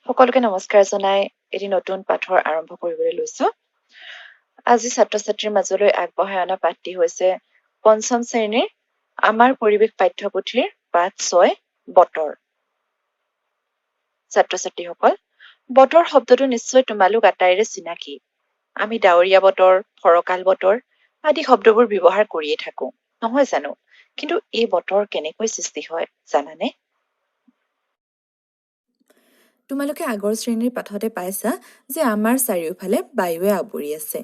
সকলোকে নমস্কাৰ জনাই এটি নতুন পাঠৰ আৰম্ভ কৰিবলৈ লৈছো। আজি ছাত্ৰ ছাত্ৰীৰ মাজলৈ আগবঢ়াই অনা পাঠটি হৈছে পঞ্চম শ্ৰেণীৰ আমাৰ পৰিৱেশ পাঠ্যপুথিৰ পাঠ 6 বতৰ। ছাত্ৰ ছাত্ৰীসকল, বতৰ শব্দটো নিশ্চয় তোমালোক আটাইৰে চিনাকি। আমি ডাৱৰীয়া বতৰ, ফৰকাল বতৰ আদি শব্দবোৰ ব্যৱহাৰ কৰিয়ে থাকো, নহয় জানো? কিন্তু এই বতৰ কেনেকৈ সৃষ্টি হয় জানানে? তোমালোকে আগৰ শ্ৰেণীৰ পাঠতে পাইছা যে আমাৰ চাৰিওফালে বায়ুৱে আৱৰি আছে।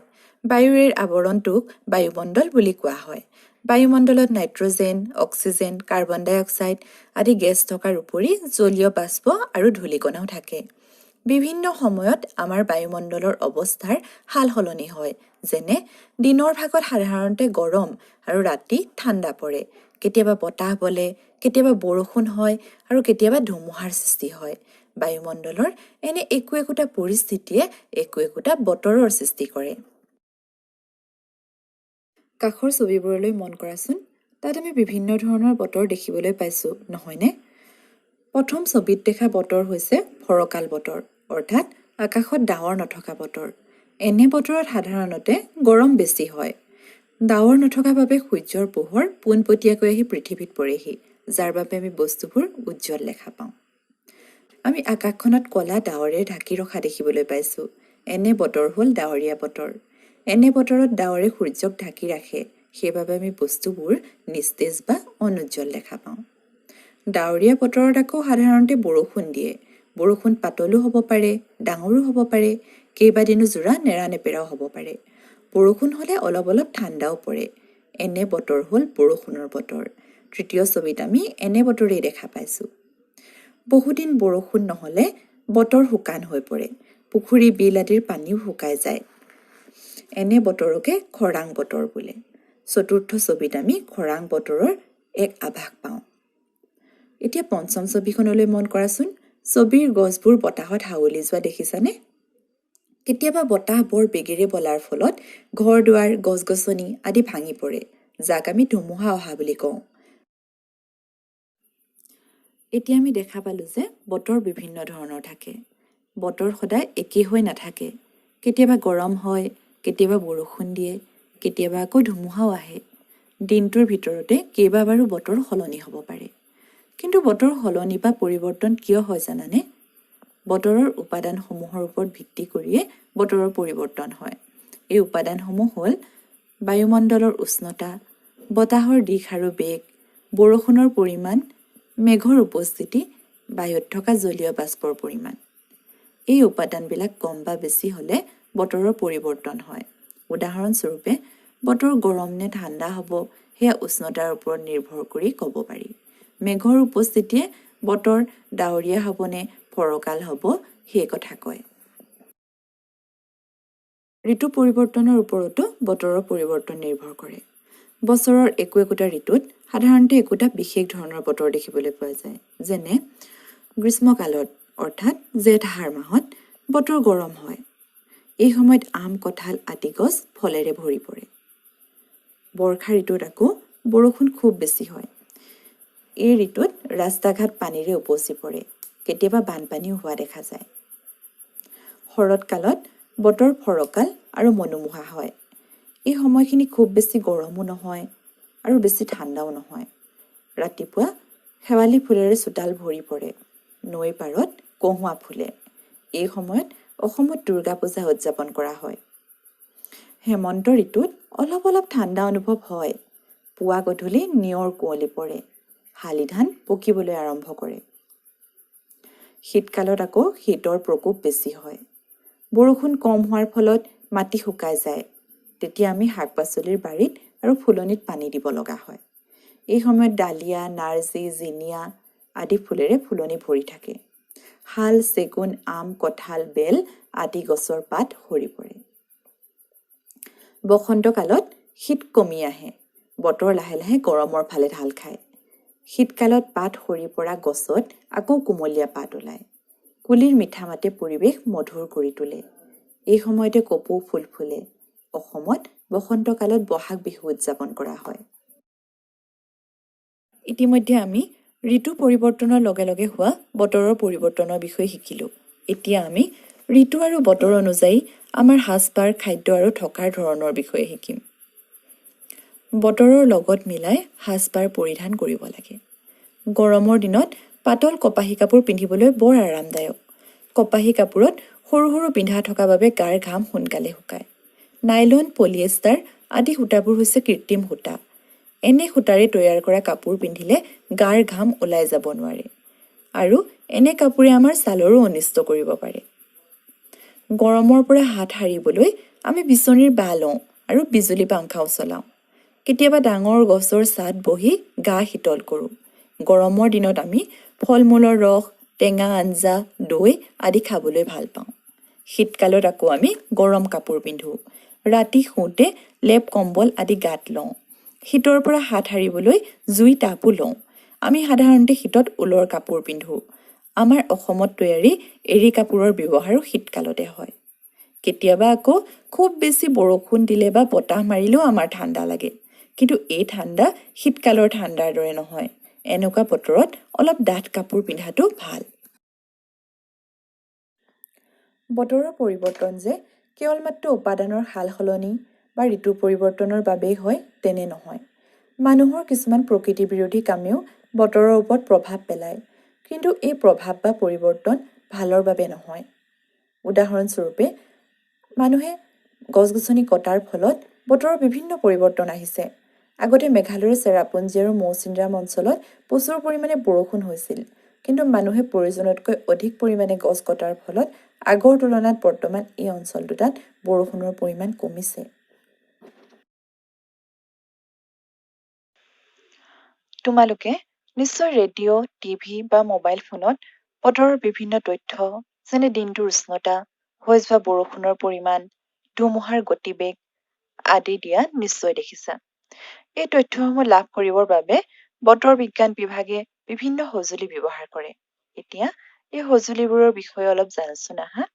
বায়ুৰ এই আৱৰণটোক বায়ুমণ্ডল বুলি কোৱা হয়। বায়ুমণ্ডলত নাইট্ৰজেন, অক্সিজেন, কাৰ্বন ডাই অক্সাইড আদি গেছ থকাৰ উপৰি জলীয় বাষ্প আৰু ধূলিকণাও থাকে। বিভিন্ন সময়ত আমাৰ বায়ুমণ্ডলৰ অৱস্থাৰ সাল সলনি হয়। যেনে দিনৰ ভাগত সাধাৰণতে গৰম আৰু ৰাতি ঠাণ্ডা পৰে। কেতিয়াবা বতাহ বলে, কেতিয়াবা বৰষুণ হয় আৰু কেতিয়াবা ধুমুহাৰ সৃষ্টি হয়। বায়ুমণ্ডলৰ এনে একো একোটা পৰিস্থিতিয়ে একো একোটা বতৰৰ সৃষ্টি কৰে। কাষৰ ছবিবোৰলৈ মন কৰাচোন। তাত আমি বিভিন্ন ধৰণৰ বতৰ দেখিবলৈ পাইছোঁ, নহয়নে? প্ৰথম ছবিত দেখা বতৰ হৈছে ফৰকাল বতৰ, অৰ্থাৎ আকাশত ডাৱৰ নথকা বতৰ। এনে বতৰত সাধাৰণতে গৰম বেছি হয়। ডাৱৰ নথকা বাবে সূৰ্যৰ পোহৰ পোনপটীয়াকৈ আহি পৃথিৱীত পৰেহি, যাৰ বাবে আমি বস্তুবোৰ উজ্জ্বল দেখা পাওঁ। আমি আকাশখনত ক'লা ডাৱৰে ঢাকি ৰখা দেখিবলৈ পাইছোঁ। এনে বতৰ হ'ল ডাৱৰীয়া বতৰ। এনে বতৰত ডাৱৰে সূৰ্যক ঢাকি ৰাখে, সেইবাবে আমি বস্তুবোৰ নিস্তেজ বা অনুজ্জ্বল দেখা পাওঁ। ডাৱৰীয়া বতৰত আকৌ সাধাৰণতে বৰষুণ দিয়ে। বৰষুণ পাতলো হ'ব পাৰে, ডাঙৰো হ'ব পাৰে, কেইবাদিনো জোৰা নেৰানেপেৰাও হ'ব পাৰে। বৰষুণ হ'লে অলপ অলপ ঠাণ্ডাও পৰে। এনে বতৰ হ'ল বৰষুণৰ বতৰ। তৃতীয় ছবিত আমি এনে বতৰেই দেখা পাইছোঁ। বহুদিন বৰষুণ নহ'লে বতৰ শুকান হৈ পৰে। পুখুৰী, বিল আদিৰ পানীও শুকাই যায়। এনে বতৰকে খৰাং বতৰ বোলে। চতুৰ্থ ছবিত আমি খৰাং বতৰৰ এক আভাস পাওঁ। এতিয়া পঞ্চম ছবিখনলৈ মন কৰাচোন। ছবিৰ গছবোৰ বতাহত হাৱলি যোৱা দেখিছানে? কেতিয়াবা বতাহ বৰ বেগেৰে বলাৰ ফলত ঘৰ দুৱাৰ, গছ-গছনি আদি ভাঙি পৰে, যাক আমি ধুমুহা অহা বুলি কওঁ। এতিয়া আমি দেখা পালোঁ যে বতৰ বিভিন্ন ধৰণৰ থাকে। বতৰ সদায় একেই হৈ নাথাকে। কেতিয়াবা গৰম হয়, কেতিয়াবা বৰষুণ দিয়ে, কেতিয়াবা আকৌ ধুমুহাও আহে। দিনটোৰ ভিতৰতে কেইবাবাৰো বতৰ সলনি হ'ব পাৰে। কিন্তু বতৰ সলনি বা পৰিৱৰ্তন কিয় হয় জানানে? বতৰৰ উপাদানসমূহৰ ওপৰত ভিত্তি কৰিয়ে বতৰৰ পৰিৱৰ্তন হয়। এই উপাদানসমূহ হ'ল বায়ুমণ্ডলৰ উষ্ণতা, বতাহৰ দিশ আৰু বেগ, বৰষুণৰ পৰিমাণ, মেঘৰ উপস্থিতি, বায়ুত থকা জলীয় বাষ্পৰ পৰিমাণ। এই উপাদানবিলাক কম বা বেছি হ'লে বতৰৰ পৰিৱৰ্তন হয়। উদাহৰণস্বৰূপে, বতৰ গৰম নে ঠাণ্ডা হ'ব সেয়া উষ্ণতাৰ ওপৰত নিৰ্ভৰ কৰি ক'ব পাৰি। মেঘৰ উপস্থিতিয়ে বতৰ ডাৱৰীয়া হ'ব নে ফৰকাল হ'ব সেই কথা কয়। ঋতু পৰিৱৰ্তনৰ ওপৰতো বতৰৰ পৰিৱৰ্তন নিৰ্ভৰ কৰে। বছৰৰ একো একোটা ঋতুত সাধাৰণতে একোটা বিশেষ ধৰণৰ বতৰ দেখিবলৈ পোৱা যায়। যেনে গ্ৰীষ্মকালত অৰ্থাৎ জেঠ-আহাৰ মাহত বতৰ গৰম হয়। এই সময়ত আম, কঁঠাল আদি গছ ফলেৰে ভৰি পৰে। বৰ্ষা ঋতুত আকৌ বৰষুণ খুব বেছি হয়। এই ঋতুত ৰাস্তা-ঘাট পানীৰে উপচি পৰে, কেতিয়াবা বানপানীও হোৱা দেখা যায়। শৰৎকালত বতৰ ফৰকাল আৰু মনোমোহা হয়। এই সময়খিনি খুব বেছি গৰমো নহয় আৰু বেছি ঠাণ্ডাও নহয়। ৰাতিপুৱা শেৱালি ফুলেৰে চোতাল ভৰি পৰে। নৈৰ পাৰত কহুৱা ফুলে। এই সময়ত অসমত দুৰ্গা পূজা উদযাপন কৰা হয়। হেমন্ত ঋতুত অলপ অলপ ঠাণ্ডা অনুভৱ হয়। পুৱা গধূলি নিয়ৰ কুঁৱলী পৰে। শালি ধান পকিবলৈ আৰম্ভ কৰে। শীতকালত আকৌ শীতৰ প্ৰকোপ বেছি হয়। বৰষুণ কম হোৱাৰ ফলত মাটি শুকাই যায়। তেতিয়া আমি শাক-পাচলিৰ বাৰীত আৰু ফুলনিত পানী দিব লগা হয়। এই সময়ত ডালিয়া, নাৰ্জী, জিনিয়া আদি ফুলেৰে ফুলনি ভৰি থাকে। শাল, চেগুন, আম, কঁঠাল, বেল আদি গছৰ পাত সৰি পৰে। বসন্তকালত শীত কমি আহে। বতৰ লাহে লাহে গৰমৰ ফালে ঢাল খায়। শীতকালত পাত সৰি পৰা গছত আকৌ কুমলীয়া পাত ওলায়। কুলিৰ মিঠা মাতে পৰিৱেশ মধুৰ কৰি তোলে। এই সময়তে কপৌ ফুল ফুলে। অসমত বসন্তকালত বহাগ বিহু উদযাপন কৰা হয়। ইতিমধ্যে আমি ঋতু পৰিৱৰ্তনৰ লগে লগে হোৱা বতৰৰ পৰিৱৰ্তনৰ বিষয়ে শিকিলোঁ। এতিয়া আমি ঋতু আৰু বতৰ অনুযায়ী আমাৰ সাজপাৰ, খাদ্য আৰু থকাৰ ধৰণৰ বিষয়ে শিকিম। বতৰৰ লগত মিলাই সাজপাৰ পৰিধান কৰিব লাগে। গৰমৰ দিনত পাতল কপাহী কাপোৰ পিন্ধিবলৈ বৰ আৰামদায়ক। কপাহী কাপোৰত সৰু সৰু পিন্ধা থকা বাবে গাৰ ঘাম সোনকালে শুকায়। নাইলন, পলিয়েষ্টাৰ আদি সূতাবোৰ হৈছে কৃত্ৰিম সূতা। এনে সূতাৰে তৈয়াৰ কৰা কাপোৰ পিন্ধিলে গাৰ ঘাম ওলাই যাব নোৱাৰে আৰু এনে কাপোৰে আমাৰ ছালৰো অনিষ্ট কৰিব পাৰে। গৰমৰ পৰা হাত সাৰিবলৈ আমি বিচনীৰ বাহ লওঁ আৰু বিজুলী পাংখাও চলাওঁ। কেতিয়াবা ডাঙৰ গছৰ ছাঁত বহি গা শীতল কৰোঁ। গৰমৰ দিনত আমি ফল মূলৰ ৰস, টেঙা আঞ্জা, দৈ আদি খাবলৈ ভাল পাওঁ। শীতকালত আকৌ আমি গৰম কাপোৰ পিন্ধোঁ। ৰাতি শুওঁতে লেপ কম্বল আদি গাত লওঁ। শীতৰ পৰা হাত সাৰিবলৈ জুই তাপো লওঁ। আমি সাধাৰণতে শীতত ঊলৰ কাপোৰ পিন্ধোঁ। আমাৰ অসমত তৈয়াৰী এৰী কাপোৰৰ ব্যৱহাৰো শীতকালতে হয়। কেতিয়াবা আকৌ খুব বেছি বৰষুণ দিলে বা বতাহ মাৰিলেও আমাৰ ঠাণ্ডা লাগে। কিন্তু এই ঠাণ্ডা শীতকালৰ ঠাণ্ডাৰ দৰে নহয়। এনেকুৱা বতৰত অলপ ডাঠ কাপোৰ পিন্ধাটো ভাল। বতৰৰ পৰিৱৰ্তন যে কেৱল মাত্ৰ উপাদানৰ সাল সলনি বা ঋতু পৰিৱৰ্তনৰ বাবেই হয় তেনে নহয়। মানুহৰ কিছুমান প্ৰকৃতি বিৰোধী কামেও বতৰৰ ওপৰত প্ৰভাৱ পেলায়। কিন্তু এই প্ৰভাৱ বা পৰিৱৰ্তন ভালৰ বাবে নহয়। উদাহৰণস্বৰূপে, মানুহে গছ-গছনি কটাৰ ফলত বতৰৰ বিভিন্ন পৰিৱৰ্তন আহিছে। আগতে মেঘালয়ৰ চেৰাপুঞ্জী আৰু মৌচিনৰাম অঞ্চলত প্ৰচুৰ পৰিমাণে বৰষুণ হৈছিল। কিন্তু মানুহে প্ৰয়োজনতকৈ অধিক পৰিমাণে গছ কটাৰ ফলত আগৰ তুলনাত বৰ্তমান এই অঞ্চলটোত বৰষুণৰ পৰিমাণ কমিছে। তোমালোকে নিশ্চয় ৰেডিঅ', টিভি বা মোবাইল ফোনত বতৰৰ বিভিন্ন তথ্য যেনে দিনটোৰ উষ্ণতা, হৈ যোৱা বৰষুণৰ পৰিমাণ, ধুমুহাৰ গতিবেগ আদি দিয়া নিশ্চয় দেখিছা। এই তথ্যসমূহ লাভ কৰিবৰ বাবে বতৰ বিজ্ঞান বিভাগে বিভিন্ন সঁজুলি ব্যৱহাৰ কৰে। এতিয়া এই সঁজুলিবোৰৰ বিষয়ে অলপ জানোচোন আহা।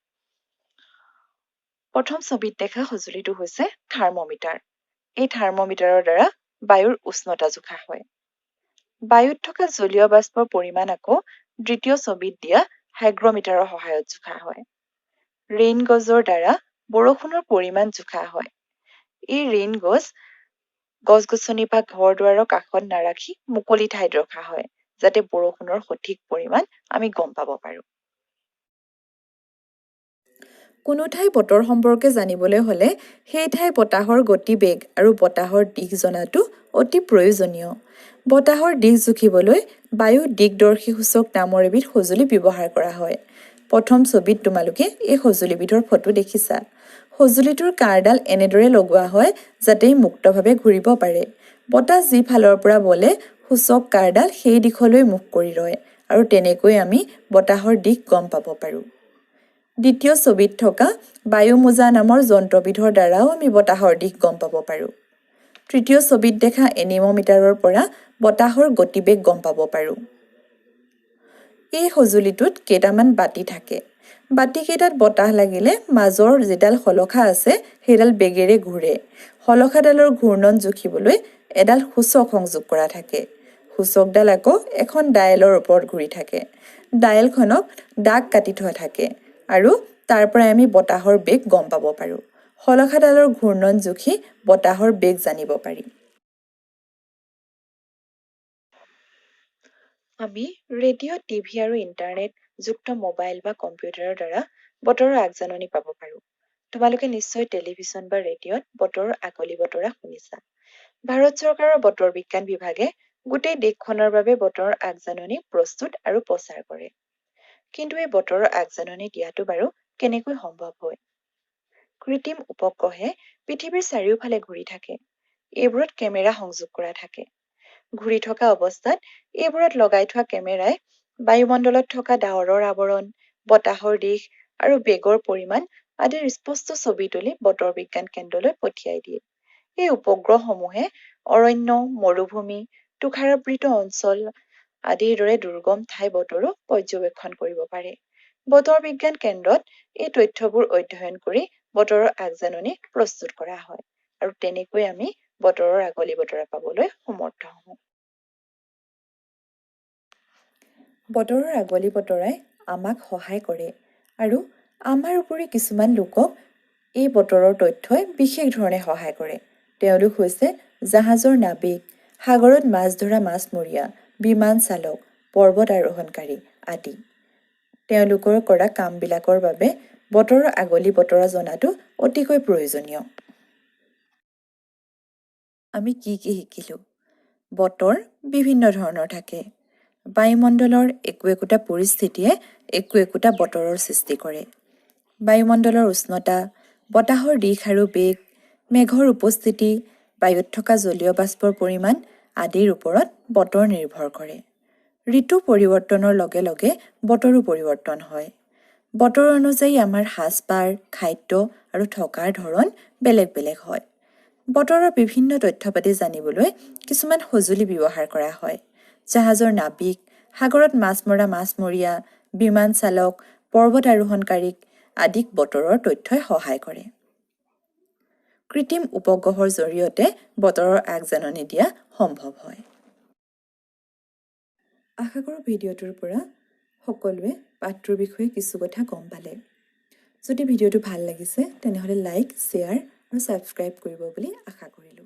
প্ৰথম ছবিত দেখা সঁজুলিটো হৈছে থাৰ্মোমিটাৰ। এই থাৰ্মোমিটাৰৰ দ্বাৰা বায়ুৰ উষ্ণতা জোখা হয়। বায়ুত থকা জলীয় বাষ্পৰ পৰিমাণ আকৌ দ্বিতীয় ছবিত দিয়া হাইগ্ৰমিটাৰৰ সহায়ত জোখা হয়। ৰেইন গজৰ দ্বাৰা বৰষুণৰ পৰিমাণ জোখা হয়। এই ৰেইন গছ-গছনি বা ঘৰ দুৱাৰৰ কাষত নাৰাখি মুকলি ঠাইত ৰখা হয়, যাতে বৰষুণৰ সঠিক পৰিমাণ আমি গম পাব পাৰোঁ। কোনো ঠাই বতৰ সম্পৰ্কে জানিবলৈ হ'লে সেই ঠাই বতাহৰ গতিবেগ আৰু বতাহৰ দিশ জনাটো অতি প্ৰয়োজনীয়। বতাহৰ দিশ জুখিবলৈ বায়ু দিগদৰ্শী সূচক নামৰ এবিধ সঁজুলি ব্যৱহাৰ কৰা হয়। প্ৰথম ছবিত তোমালোকে এই সঁজুলিবিধৰ ফটো দেখিছা। সঁজুলিটোৰ কাঁড়ডাল এনেদৰে লগোৱা হয় যাতে ই মুক্তভাৱে ঘূৰিব পাৰে। বতাহ যি ফালৰ পৰা বলে সূচক কাঁড়ডাল সেই দিশলৈ মুখ কৰি ৰয় আৰু তেনেকৈ আমি বতাহৰ দিশ গম পাব পাৰোঁ। দ্বিতীয় ছবিত থকা বায়ু মোজা নামৰ যন্ত্ৰবিধৰ দ্বাৰাও আমি বতাহৰ দিশ গম পাব পাৰোঁ। তৃতীয় ছবিত দেখা এনিমোমিটাৰৰ পৰা বতাহৰ গতিবেগ গম পাব পাৰোঁ। এই সঁজুলিটোত কেইটামান বাতি থাকে। বাতিকেইটাত বতাহ লাগিলে মাজৰ যিডাল শলখা আছে সেইডাল বেগেৰে ঘূৰে। শলখাডালৰ ঘূৰ্ণন জুখিবলৈ এডাল সূচক সংযোগ কৰা থাকে। সূচকডাল আকৌ এখন ডায়েলৰ ওপৰত ঘূৰি থাকে। ডায়েলখনক দাগ কাটি থোৱা থাকে আৰু তাৰ পৰাই আমি বতাহৰ বেগ গম পাব পাৰোঁ। শলখাডালৰ ঘূৰ্ণন জুখি বতাহৰ বেগ জানিব পাৰি। আমি ৰেডিঅ', টিভি আৰু ইণ্টাৰনেট যুক্ত মোবাইল বা কম্পিউটাৰৰ দ্বাৰা বতৰৰ আগজাননী পাব পাৰোঁ। তোমালোকে নিশ্চয় টেলিভিছন বা ৰেডিঅ'ত বতৰৰ আগলি বতৰা শুনিছা। ভাৰত চৰকাৰৰ বতৰ বিজ্ঞান বিভাগে গোটেই দেশখনৰ বাবে বতৰৰ আগজাননী প্ৰস্তুত আৰু প্ৰচাৰ কৰে। কিন্তু এই বতৰৰ আগজাননী দিয়াটো বাৰু কেনেকৈ সম্ভৱ হয়? কৃত্ৰিম উপগ্ৰহে পৃথিৱীৰ চাৰিওফালে ঘূৰি থাকে। এইবোৰত কেমেৰা সংযোগ কৰা থাকে। ঘূৰি থকা অৱস্থাত এইবোৰত লগাই থোৱা কেমেৰাই বায়ুমণ্ডলত থকা ডাৱৰৰ আৱৰণ, বতাহৰ দিশ আৰু বেগৰ পৰিমাণ আদিৰ স্পষ্ট ছবি তুলি বতৰ বিজ্ঞান কেন্দ্ৰলৈ পঠিয়াই দিয়ে। এই উপগ্ৰহসমূহে অৰণ্য, মৰুভূমি, তুষাৰাবৃত অঞ্চল আদিৰ দৰে দুৰ্গম ঠাই বতৰো পৰ্যবেক্ষণ কৰিব পাৰে। বতৰ বিজ্ঞান কেন্দ্ৰত এই তথ্যবোৰ অধ্যয়ন কৰি বতৰৰ আগজাননী প্ৰস্তুত কৰা হয় আৰু তেনেকৈ আমি বতৰৰ আগলি বতৰা পাবলৈ সমৰ্থ হওঁ। বতৰৰ আগলি বতৰাই আমাক সহায় কৰে আৰু আমাৰ উপৰি কিছুমান লোকক এই বতৰৰ তথ্যই বিশেষ ধৰণে সহায় কৰে। তেওঁলোক হৈছে জাহাজৰ নাবিক, সাগৰত মাছ ধৰা মাছমৰীয়া, বিমান চালক, পৰ্বত আৰোহণকাৰী আদি। তেওঁলোকৰ কৰা কামবিলাকৰ বাবে বতৰৰ আগলি বতৰা জনাটো অতিকৈ প্ৰয়োজনীয়। আমি কি শিকিলোঁ? বতৰ বিভিন্ন ধৰণৰ থাকে। বায়ুমণ্ডলৰ একো একোটা পৰিস্থিতিয়ে একো একোটা বতৰৰ সৃষ্টি কৰে। বায়ুমণ্ডলৰ উষ্ণতা, বতাহৰ দিশ আৰু বেগ, মেঘৰ উপস্থিতি, বায়ুত থকা জলীয় বাষ্পৰ পৰিমাণ আদিৰ ওপৰত বতৰ নিৰ্ভৰ কৰে। ঋতু পৰিৱৰ্তনৰ লগে লগে বতৰো পৰিৱৰ্তন হয়। বতৰ অনুযায়ী আমাৰ সাজপাৰ, খাদ্য আৰু থকাৰ ধৰণ বেলেগ বেলেগ হয়। বতৰৰ বিভিন্ন তথ্যপাতি জানিবলৈ কিছুমান সঁজুলি ব্যৱহাৰ কৰা হয়। জাহাজৰ নাবিক, সাগৰত মাছ মৰা মাছমৰীয়া, বিমান চালক, পৰ্বত আৰোহণকাৰীক আদিক বতৰৰ তথ্যই সহায় কৰে। কৃত্ৰিম উপগ্ৰহৰ জৰিয়তে বতৰৰ আগজাননী দিয়া সম্ভৱ হয়। আশা কৰোঁ ভিডিঅ'টোৰ পৰা সকলোৱে পাঠটোৰ বিষয়ে কিছু কথা গম পালে। যদি ভিডিঅ'টো ভাল লাগিছে তেনেহ'লে লাইক, শ্বেয়াৰ আৰু ছাবস্ক্ৰাইব কৰিব বুলি আশা কৰিলোঁ।